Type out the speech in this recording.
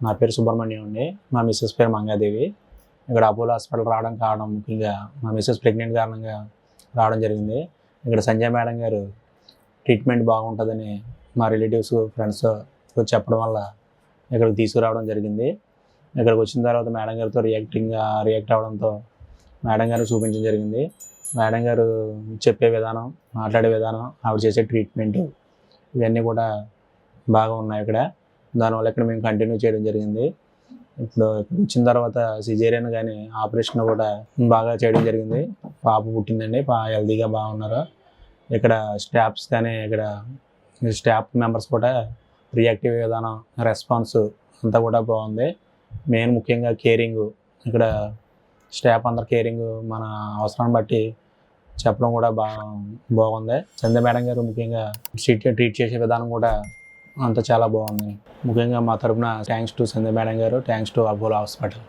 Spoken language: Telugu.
నా పేరు సుబ్రహ్మణ్యం అండి. మా మిసెస్ పేరు మంగాదేవి. ఇక్కడ అపోలో హాస్పిటల్ రావడం కారణం ముఖ్యంగా మా మిసెస్ ప్రెగ్నెంట్ కారణంగా రావడం జరిగింది. ఇక్కడ సంజయ్ మేడం గారు ట్రీట్మెంట్ బాగుంటుందని మా రిలేటివ్స్, ఫ్రెండ్స్ చెప్పడం వల్ల ఇక్కడికి తీసుకురావడం జరిగింది. ఇక్కడికి వచ్చిన తర్వాత మేడం గారితో రియాక్ట్ అవ్వడంతో మేడం గారు చూపించడం జరిగింది. మేడం గారు చెప్పే విధానం, మాట్లాడే విధానం, ఆవిడ చేసే ట్రీట్మెంట్ ఇవన్నీ కూడా బాగా ఉన్నాయి ఇక్కడ. దానివల్ల ఇక్కడ మేము కంటిన్యూ చేయడం జరిగింది. ఇప్పుడు వచ్చిన తర్వాత సిజేరియన్ కానీ ఆపరేషన్ కూడా బాగా చేయడం జరిగింది. పాప పుట్టిందండి, హెల్తీగా బాగున్నారు. ఇక్కడ స్టాఫ్స్ కానీ ఇక్కడ స్టాఫ్ మెంబర్స్ కూడా రియాక్టివ్ విధానం, రెస్పాన్స్ అంతా కూడా బాగుంది. మెయిన్ ముఖ్యంగా కేరింగ్, ఇక్కడ స్టాఫ్ అందరు కేరింగ్ మన అవసరాన్ని బట్టి చెప్పడం కూడా బాగుంది. సంధ్య మేడం గారు ముఖ్యంగా ట్రీట్ చేసే విధానం కూడా అంతా చాలా బాగుంది. ముఖ్యంగా మా తరపున థ్యాంక్స్ టు సంధ్య మేడం గారు, థ్యాంక్స్ టు అపోలో హాస్పిటల్.